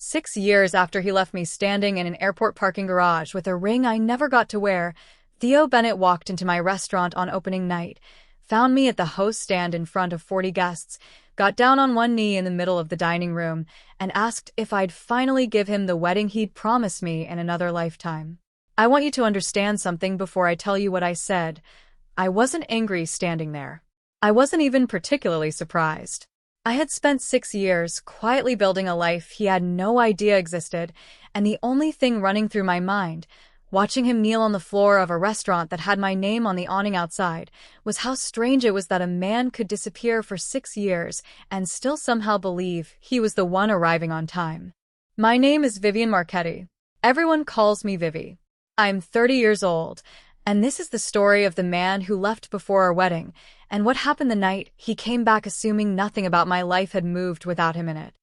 6 years after he left me standing in an airport parking garage with a ring I never got to wear, Theo Bennett walked into my restaurant on opening night, found me at the host stand in front of 40 guests, got down on one knee in the middle of the dining room, and asked if I'd finally give him the wedding he'd promised me in another lifetime. I want you to understand something before I tell you what I said. I wasn't angry standing there. I wasn't even particularly surprised. I had spent 6 years quietly building a life he had no idea existed, and the only thing running through my mind, watching him kneel on the floor of a restaurant that had my name on the awning outside, was how strange it was that a man could disappear for 6 years and still somehow believe he was the one arriving on time. My name is Vivian Marchetti. Everyone calls me Vivi. I'm 30 years old, and this is the story of the man who left before our wedding, and what happened the night he came back assuming nothing about my life had moved without him in it.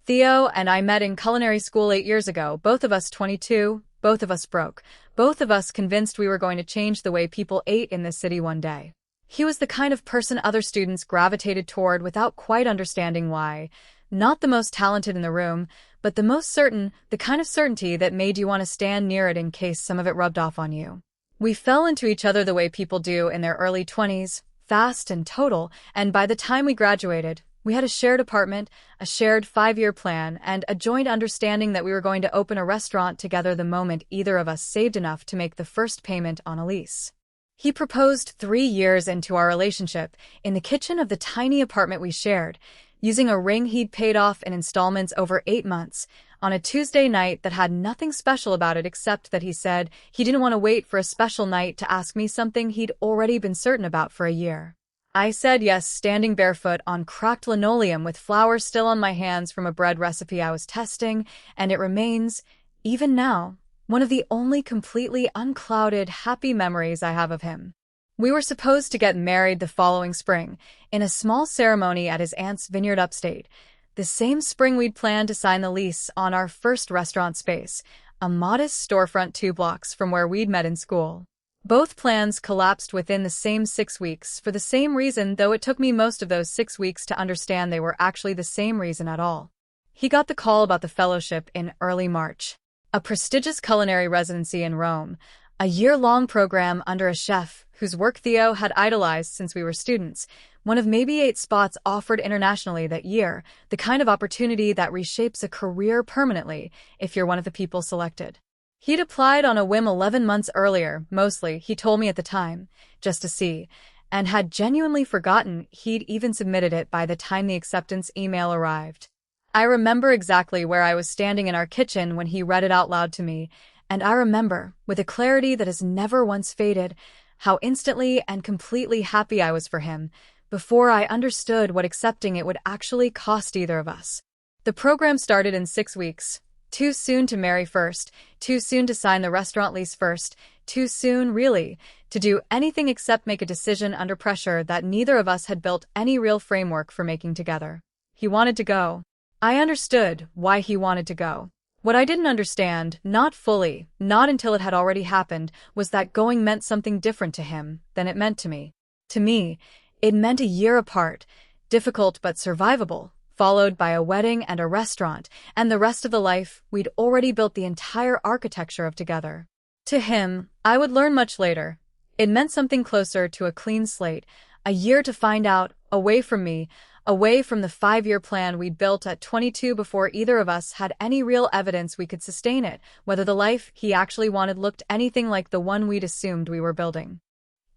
Theo and I met in culinary school 8 years ago, both of us 22, both of us broke, both of us convinced we were going to change the way people ate in this city one day. He was the kind of person other students gravitated toward without quite understanding why. Not the most talented in the room, but the most certain, the kind of certainty that made you want to stand near it in case some of it rubbed off on you. We fell into each other the way people do in their early 20s, fast and total, and by the time we graduated, we had a shared apartment, a shared 5-year plan, and a joint understanding that we were going to open a restaurant together the moment either of us saved enough to make the first payment on a lease. He proposed 3 years into our relationship, in the kitchen of the tiny apartment we shared, using a ring he'd paid off in installments over 8 months, on a Tuesday night that had nothing special about it except that he said he didn't want to wait for a special night to ask me something he'd already been certain about for a year. I said yes, standing barefoot on cracked linoleum with flour still on my hands from a bread recipe I was testing, and it remains, even now, one of the only completely unclouded, happy memories I have of him. We were supposed to get married the following spring, in a small ceremony at his aunt's vineyard upstate, the same spring we'd planned to sign the lease on our first restaurant space, a modest storefront 2 blocks from where we'd met in school. Both plans collapsed within the same 6 weeks for the same reason, though it took me most of those 6 weeks to understand they were actually the same reason at all. He got the call about the fellowship in early March, a prestigious culinary residency in Rome, a year-long program under a chef whose work Theo had idolized since we were students, one of maybe 8 spots offered internationally that year, the kind of opportunity that reshapes a career permanently if you're one of the people selected. He'd applied on a whim 11 months earlier, mostly, he told me at the time, just to see, and had genuinely forgotten he'd even submitted it by the time the acceptance email arrived. I remember exactly where I was standing in our kitchen when he read it out loud to me, and I remember, with a clarity that has never once faded, how instantly and completely happy I was for him, before I understood what accepting it would actually cost either of us. The program started in 6 weeks. Too soon to marry first, too soon to sign the restaurant lease first, too soon, really, to do anything except make a decision under pressure that neither of us had built any real framework for making together. He wanted to go. I understood why he wanted to go. What I didn't understand, not fully, not until it had already happened, was that going meant something different to him than it meant to me. To me, it meant a year apart, difficult but survivable, followed by a wedding and a restaurant, and the rest of the life we'd already built the entire architecture of together. To him, I would learn much later. It meant something closer to a clean slate, a year to find out, away from me, away from the 5-year plan we'd built at 22 before either of us had any real evidence we could sustain it, whether the life he actually wanted looked anything like the one we'd assumed we were building.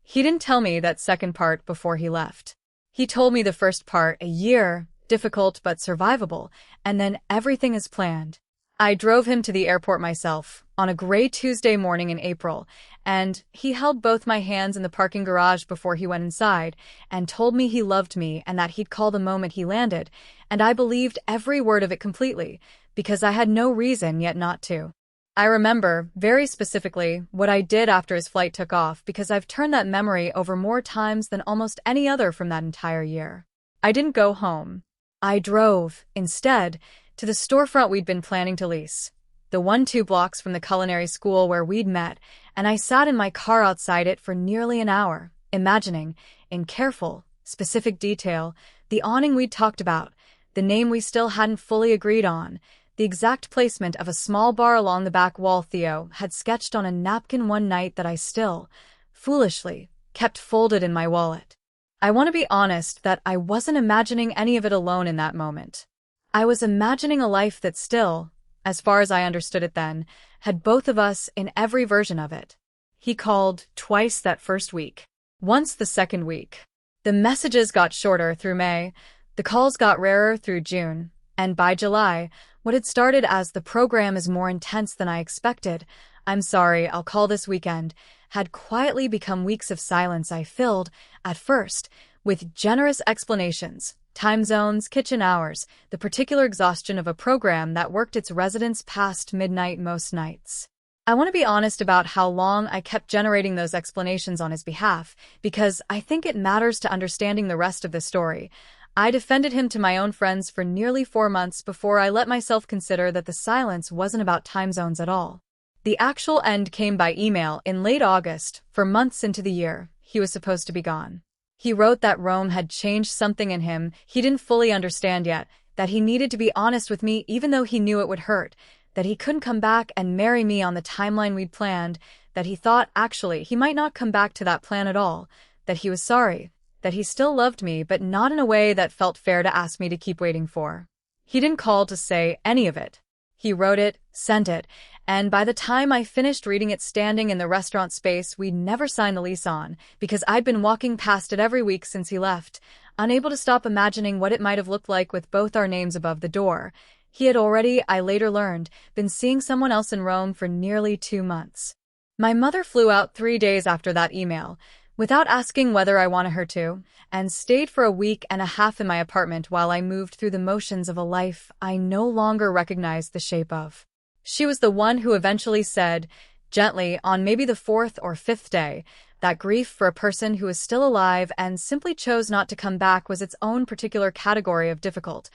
He didn't tell me that second part before he left. He told me the first part, a year, difficult but survivable, and then everything as planned. I drove him to the airport myself, on a gray Tuesday morning in April, and he held both my hands in the parking garage before he went inside, and told me he loved me and that he'd call the moment he landed, and I believed every word of it completely, because I had no reason yet not to. I remember, very specifically, what I did after his flight took off because I've turned that memory over more times than almost any other from that entire year. I didn't go home. I drove, instead, to the storefront we'd been planning to lease, the 1-2 blocks from the culinary school where we'd met, and I sat in my car outside it for nearly an hour, imagining, in careful, specific detail, the awning we'd talked about, the name we still hadn't fully agreed on, the exact placement of a small bar along the back wall Theo had sketched on a napkin one night that I still, foolishly, kept folded in my wallet. I want to be honest that I wasn't imagining any of it alone in that moment. I was imagining a life that still, as far as I understood it then, had both of us in every version of it. He called twice that first week, once the second week. The messages got shorter through May, the calls got rarer through June, and by July, what had started as "the program is more intense than I expected, I'm sorry, I'll call this weekend," had quietly become weeks of silence I filled, at first, with generous explanations, time zones, kitchen hours, the particular exhaustion of a program that worked its residents past midnight most nights. I want to be honest about how long I kept generating those explanations on his behalf, because I think it matters to understanding the rest of the story. I defended him to my own friends for nearly 4 months before I let myself consider that the silence wasn't about time zones at all. The actual end came by email in late August, for months into the year he was supposed to be gone. He wrote that Rome had changed something in him he didn't fully understand yet, that he needed to be honest with me even though he knew it would hurt, that he couldn't come back and marry me on the timeline we'd planned, that he thought actually he might not come back to that plan at all, that he was sorry, that he still loved me but not in a way that felt fair to ask me to keep waiting for. He didn't call to say any of it. He wrote it, sent it, and by the time I finished reading it standing in the restaurant space we'd never signed the lease on, because I'd been walking past it every week since he left, unable to stop imagining what it might have looked like with both our names above the door. He had already, I later learned, been seeing someone else in Rome for nearly 2 months. My mother flew out 3 days after that email, without asking whether I wanted her to, and stayed for a week and a half in my apartment while I moved through the motions of a life I no longer recognized the shape of. She was the one who eventually said, gently, on maybe the 4th or 5th day, that grief for a person who was still alive and simply chose not to come back was its own particular category of difficult.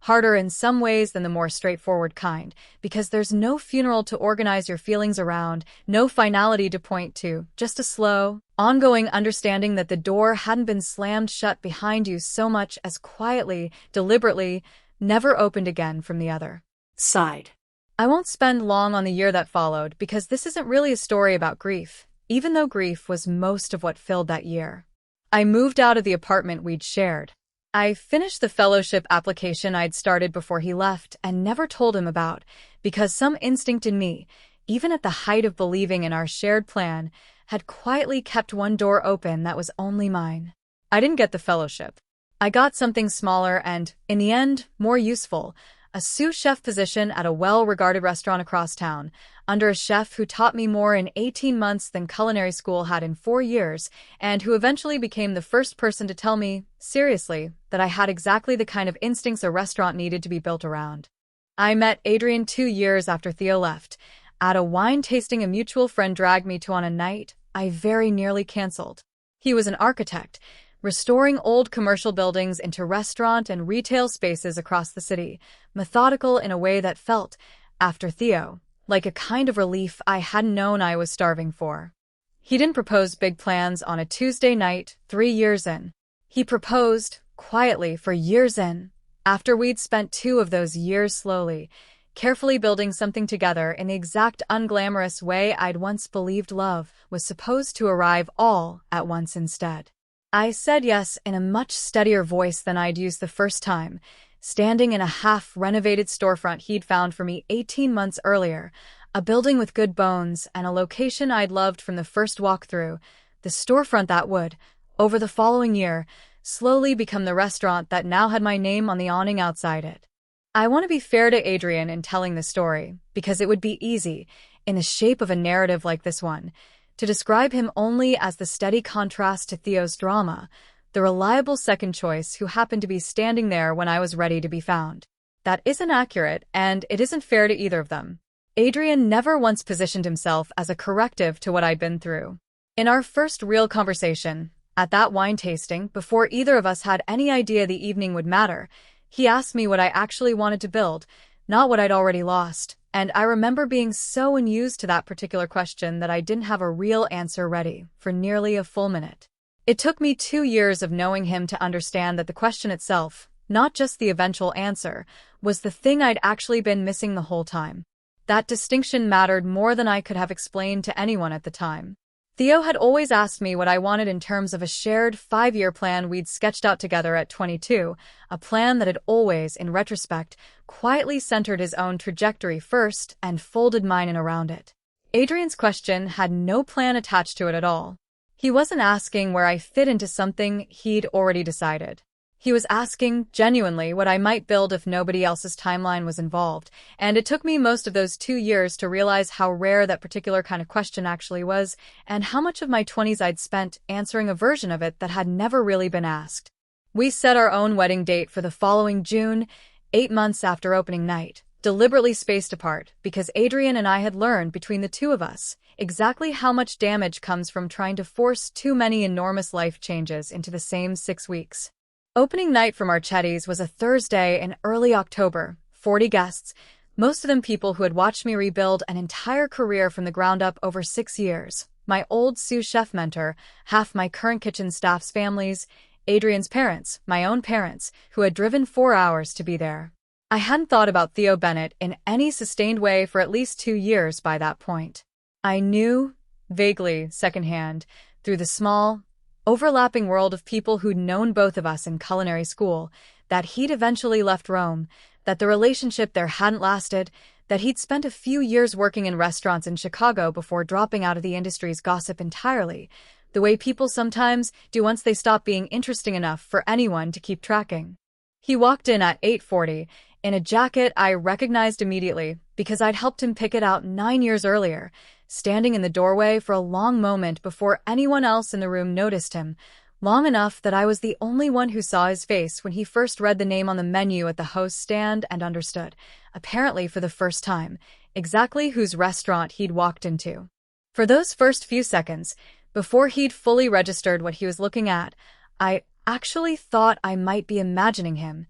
Harder in some ways than the more straightforward kind, because there's no funeral to organize your feelings around, no finality to point to, just a slow, ongoing understanding that the door hadn't been slammed shut behind you so much as quietly, deliberately, never opened again from the other side. I won't spend long on the year that followed, because this isn't really a story about grief, even though grief was most of what filled that year. I moved out of the apartment we'd shared. I finished the fellowship application I'd started before he left and never told him about, because some instinct in me, even at the height of believing in our shared plan, had quietly kept one door open that was only mine. I didn't get the fellowship. I got something smaller and, in the end, more useful, a sous chef position at a well-regarded restaurant across town, under a chef who taught me more in 18 months than culinary school had in 4 years, and who eventually became the first person to tell me, seriously, that I had exactly the kind of instincts a restaurant needed to be built around. I met Adrian 2 years after Theo left, at a wine tasting a mutual friend dragged me to on a night I very nearly canceled. He was an architect, restoring old commercial buildings into restaurant and retail spaces across the city, methodical in a way that felt, after Theo, like a kind of relief I hadn't known I was starving for. He didn't propose big plans on a Tuesday night, 3 years in. He proposed, quietly for years in, after we'd spent 2 of those years slowly, carefully building something together in the exact unglamorous way I'd once believed love was supposed to arrive all at once instead. I said yes in a much steadier voice than I'd used the first time, standing in a half-renovated storefront he'd found for me 18 months earlier, a building with good bones and a location I'd loved from the first walk through, the storefront that would, over the following year, slowly become the restaurant that now had my name on the awning outside it. I want to be fair to Adrian in telling the story, because it would be easy, in the shape of a narrative like this one, to describe him only as the steady contrast to Theo's drama, the reliable second choice who happened to be standing there when I was ready to be found. That isn't accurate, and it isn't fair to either of them. Adrian never once positioned himself as a corrective to what I'd been through. In our first real conversation, at that wine tasting, before either of us had any idea the evening would matter, he asked me what I actually wanted to build, not what I'd already lost, and I remember being so unused to that particular question that I didn't have a real answer ready for nearly a full minute. It took me 2 years of knowing him to understand that the question itself, not just the eventual answer, was the thing I'd actually been missing the whole time. That distinction mattered more than I could have explained to anyone at the time. Theo had always asked me what I wanted in terms of a shared 5-year plan we'd sketched out together at 22, a plan that had always, in retrospect, quietly centered his own trajectory first and folded mine in around it. Adrian's question had no plan attached to it at all. He wasn't asking where I fit into something he'd already decided. He was asking, genuinely, what I might build if nobody else's timeline was involved, and it took me most of those 2 years to realize how rare that particular kind of question actually was, and how much of my 20s I'd spent answering a version of it that had never really been asked. We set our own wedding date for the following June, 8 months after opening night, deliberately spaced apart, because Adrian and I had learned between the two of us exactly how much damage comes from trying to force too many enormous life changes into the same 6 weeks. Opening night for Marchetti's was a Thursday in early October, 40 guests, most of them people who had watched me rebuild an entire career from the ground up over 6 years. My old sous chef mentor, half my current kitchen staff's families, Adrian's parents, my own parents, who had driven 4 hours to be there. I hadn't thought about Theo Bennett in any sustained way for at least 2 years by that point. I knew, vaguely, secondhand, through the small, overlapping world of people who'd known both of us in culinary school, that he'd eventually left Rome, that the relationship there hadn't lasted, that he'd spent a few years working in restaurants in Chicago before dropping out of the industry's gossip entirely, the way people sometimes do once they stop being interesting enough for anyone to keep tracking. He walked in at 8:40, in a jacket I recognized immediately because I'd helped him pick it out 9 years earlier, standing in the doorway for a long moment before anyone else in the room noticed him, long enough that I was the only one who saw his face when he first read the name on the menu at the host stand and understood, apparently for the first time, exactly whose restaurant he'd walked into. For those first few seconds, before he'd fully registered what he was looking at, I actually thought I might be imagining him,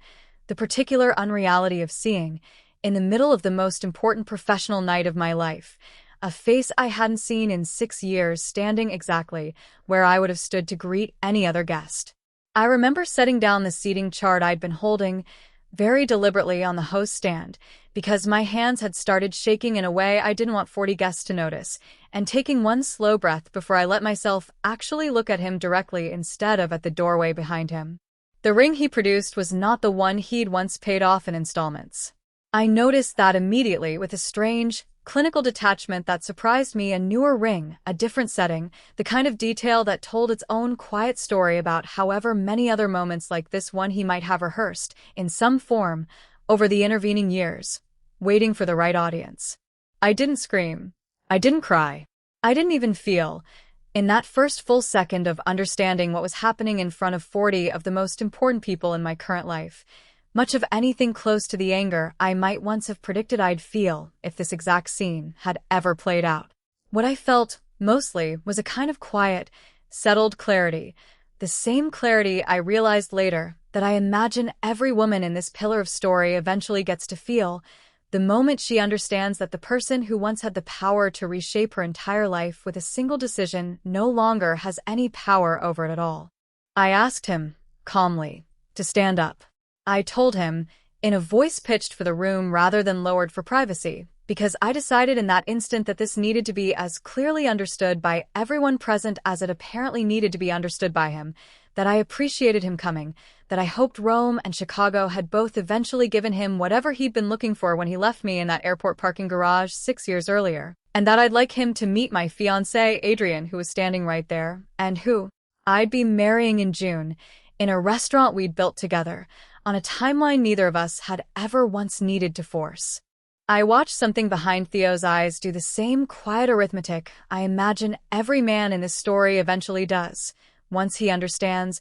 the particular unreality of seeing, in the middle of the most important professional night of my life, a face I hadn't seen in 6 years standing exactly where I would have stood to greet any other guest. I remember setting down the seating chart I'd been holding very deliberately on the host stand because my hands had started shaking in a way I didn't want 40 guests to notice, and taking one slow breath before I let myself actually look at him directly instead of at the doorway behind him. The ring he produced was not the one he'd once paid off in installments. I noticed that immediately with a strange, clinical detachment that surprised me. A newer ring, a different setting, the kind of detail that told its own quiet story about however many other moments like this one he might have rehearsed, in some form, over the intervening years, waiting for the right audience. I didn't scream. I didn't cry. I didn't even feel, in that first full second of understanding what was happening in front of 40 of the most important people in my current life, much of anything close to the anger I might once have predicted I'd feel if this exact scene had ever played out. What I felt, mostly, was a kind of quiet, settled clarity, the same clarity I realized later that I imagine every woman in this pillar of story eventually gets to feel, the moment she understands that the person who once had the power to reshape her entire life with a single decision no longer has any power over it at all. I asked him, calmly, to stand up. I told him, in a voice pitched for the room rather than lowered for privacy, because I decided in that instant that this needed to be as clearly understood by everyone present as it apparently needed to be understood by him, that I appreciated him coming, that I hoped Rome and Chicago had both eventually given him whatever he'd been looking for when he left me in that airport parking garage 6 years earlier, and that I'd like him to meet my fiancé, Adrian, who was standing right there, and who I'd be marrying in June, in a restaurant we'd built together, on a timeline neither of us had ever once needed to force. I watched something behind Theo's eyes do the same quiet arithmetic I imagine every man in this story eventually does, once he understands,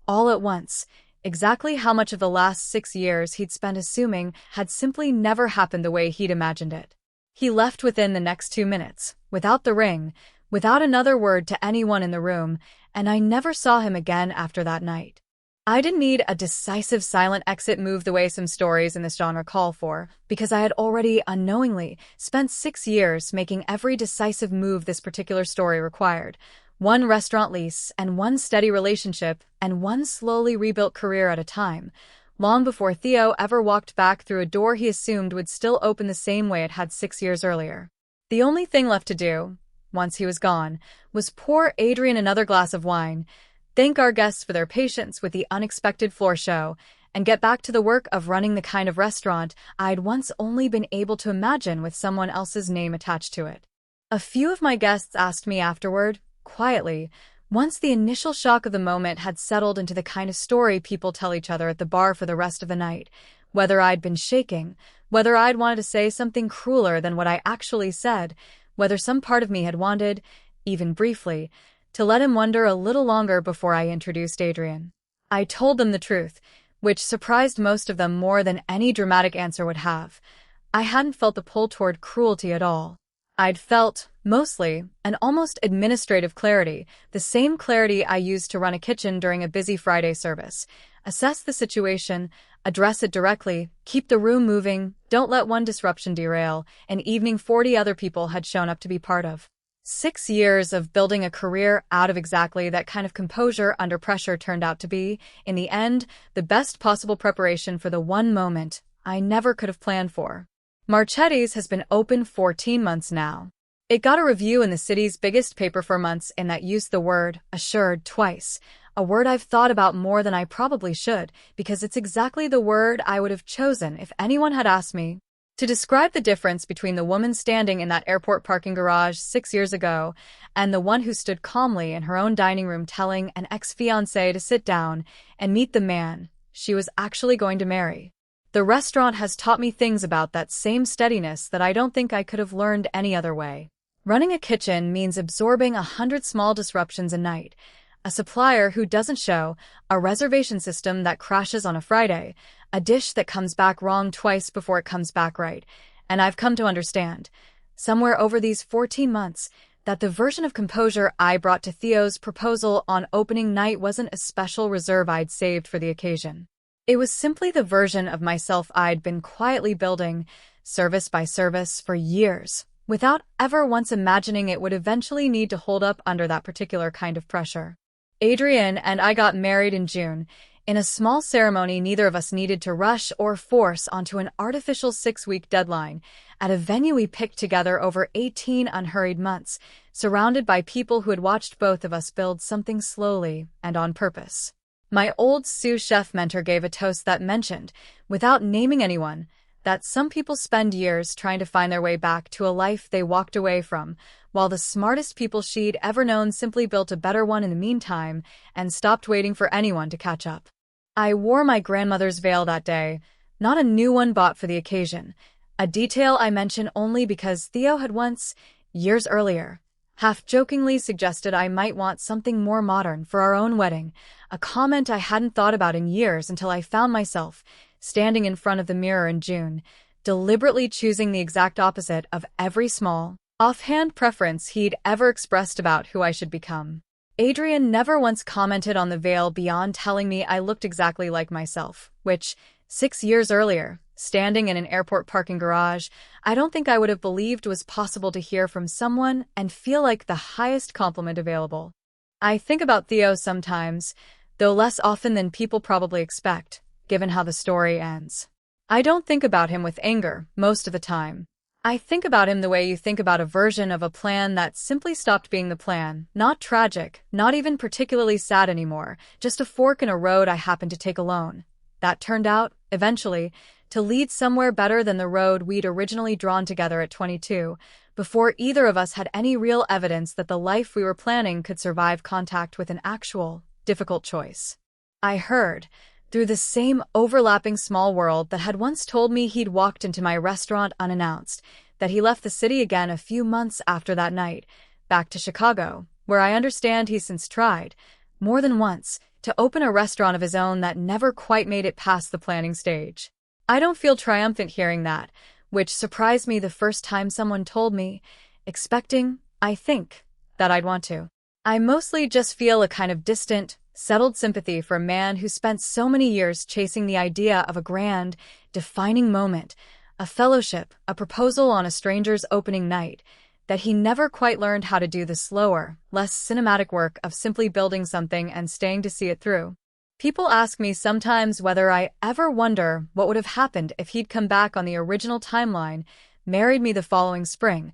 all at once, exactly how much of the last 6 years he'd spent assuming had simply never happened the way he'd imagined it. He left within the next 2 minutes, without the ring, without another word to anyone in the room, and I never saw him again after that night. I didn't need a decisive silent exit move the way some stories in this genre call for, because I had already, unknowingly, spent 6 years making every decisive move this particular story required. One restaurant lease, and one steady relationship, and one slowly rebuilt career at a time. long before Theo ever walked back through a door he assumed would still open the same way it had 6 years earlier. The only thing left to do, once he was gone, was pour Adrian another glass of wine, thank our guests for their patience with the unexpected floor show, and get back to the work of running the kind of restaurant I'd once only been able to imagine with someone else's name attached to it. A few of my guests asked me afterward, quietly, once the initial shock of the moment had settled into the kind of story people tell each other at the bar for the rest of the night, whether I'd been shaking, whether I'd wanted to say something crueler than what I actually said, whether some part of me had wanted, even briefly, to let him wonder a little longer before I introduced Adrian. I told them the truth, which surprised most of them more than any dramatic answer would have. I hadn't felt the pull toward cruelty at all. I'd felt, mostly, an almost administrative clarity, the same clarity I used to run a kitchen during a busy Friday service. Assess the situation, address it directly, keep the room moving, don't let one disruption derail an evening 40 other people had shown up to be part of. 6 years of building a career out of exactly that kind of composure under pressure turned out to be, in the end, the best possible preparation for the one moment I never could have planned for. Marchetti's has been open 14 months now. It got a review in the city's biggest paper for months in that used the word assured twice, a word I've thought about more than I probably should, because it's exactly the word I would have chosen if anyone had asked me to describe the difference between the woman standing in that airport parking garage 6 years ago and the one who stood calmly in her own dining room telling an ex-fiancé to sit down and meet the man she was actually going to marry. The restaurant has taught me things about that same steadiness that I don't think I could have learned any other way. Running a kitchen means absorbing 100 small disruptions a night, a supplier who doesn't show, a reservation system that crashes on a Friday, a dish that comes back wrong twice before it comes back right, and I've come to understand, somewhere over these 14 months, that the version of composure I brought to Theo's proposal on opening night wasn't a special reserve I'd saved for the occasion. It was simply the version of myself I'd been quietly building, service by service, for years, without ever once imagining it would eventually need to hold up under that particular kind of pressure. Adrian and I got married in June, in a small ceremony neither of us needed to rush or force onto an artificial 6-week deadline, at a venue we picked together over 18 unhurried months, surrounded by people who had watched both of us build something slowly and on purpose. My old sous chef mentor gave a toast that mentioned, without naming anyone, that some people spend years trying to find their way back to a life they walked away from, while the smartest people she'd ever known simply built a better one in the meantime and stopped waiting for anyone to catch up. I wore my grandmother's veil that day, not a new one bought for the occasion, a detail I mention only because Theo had once, years earlier, half-jokingly suggested I might want something more modern for our own wedding, a comment I hadn't thought about in years until I found myself, standing in front of the mirror in June, deliberately choosing the exact opposite of every small, offhand preference he'd ever expressed about who I should become. Adrian never once commented on the veil beyond telling me I looked exactly like myself, which, 6 years earlier, standing in an airport parking garage, I don't think I would have believed was possible to hear from someone and feel like the highest compliment available. I think about Theo sometimes, though less often than people probably expect, given how the story ends. I don't think about him with anger most of the time. I think about him the way you think about a version of a plan that simply stopped being the plan, not tragic, not even particularly sad anymore, just a fork in a road I happened to take alone. That turned out, eventually, to lead somewhere better than the road we'd originally drawn together at 22, before either of us had any real evidence that the life we were planning could survive contact with an actual, difficult choice. I heard, through the same overlapping small world that had once told me he'd walked into my restaurant unannounced, that he left the city again a few months after that night, back to Chicago, where I understand he's since tried, more than once, to open a restaurant of his own that never quite made it past the planning stage. I don't feel triumphant hearing that, which surprised me the first time someone told me, expecting, I think, that I'd want to. I mostly just feel a kind of distant, settled sympathy for a man who spent so many years chasing the idea of a grand, defining moment, a fellowship, a proposal on a stranger's opening night, that he never quite learned how to do the slower, less cinematic work of simply building something and staying to see it through. People ask me sometimes whether I ever wonder what would have happened if he'd come back on the original timeline, married me the following spring,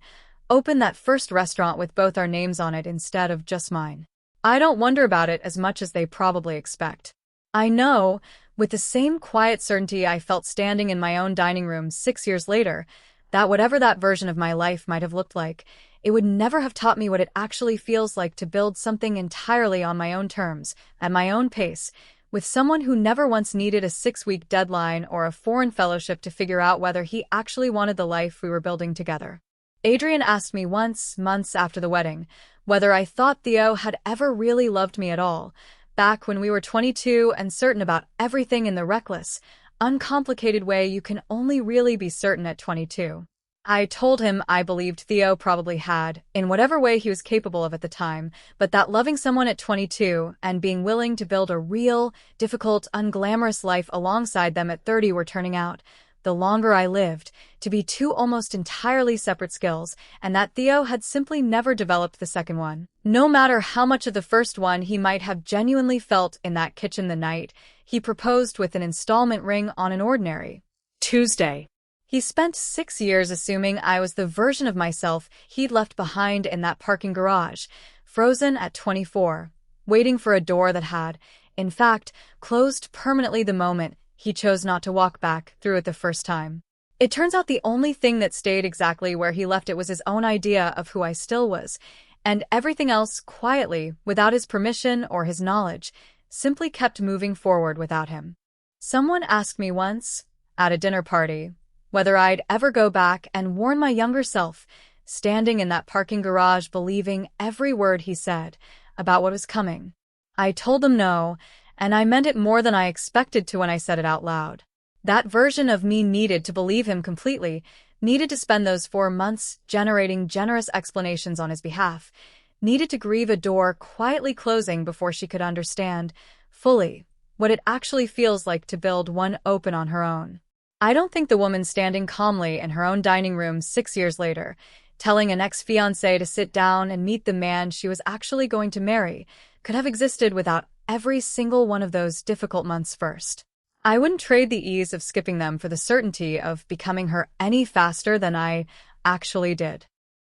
opened that first restaurant with both our names on it instead of just mine. I don't wonder about it as much as they probably expect. I know, with the same quiet certainty I felt standing in my own dining room 6 years later, that whatever that version of my life might have looked like, it would never have taught me what it actually feels like to build something entirely on my own terms, at my own pace, with someone who never once needed a 6-week deadline or a foreign fellowship to figure out whether he actually wanted the life we were building together. Adrian asked me once, months after the wedding, whether I thought Theo had ever really loved me at all, back when we were 22 and certain about everything in the reckless, uncomplicated way you can only really be certain at 22. I told him I believed Theo probably had, in whatever way he was capable of at the time, but that loving someone at 22 and being willing to build a real, difficult, unglamorous life alongside them at 30 were turning out, the longer I lived, to be two almost entirely separate skills, and that Theo had simply never developed the second one. No matter how much of the first one he might have genuinely felt in that kitchen the night he proposed with an installment ring on an ordinary Tuesday. He spent 6 years assuming I was the version of myself he'd left behind in that parking garage, frozen at 24, waiting for a door that had, in fact, closed permanently the moment he chose not to walk back through it the first time. It turns out the only thing that stayed exactly where he left it was his own idea of who I still was, and everything else, quietly, without his permission or his knowledge, simply kept moving forward without him. Someone asked me once, at a dinner party, whether I'd ever go back and warn my younger self, standing in that parking garage believing every word he said about what was coming. I told them no, and I meant it more than I expected to when I said it out loud. That version of me needed to believe him completely, needed to spend those 4 months generating generous explanations on his behalf, needed to grieve a door quietly closing before she could understand, fully, what it actually feels like to build one open on her own. I don't think the woman standing calmly in her own dining room 6 years later, telling an ex-fiancé to sit down and meet the man she was actually going to marry, could have existed without every single one of those difficult months first. I wouldn't trade the ease of skipping them for the certainty of becoming her any faster than I actually did.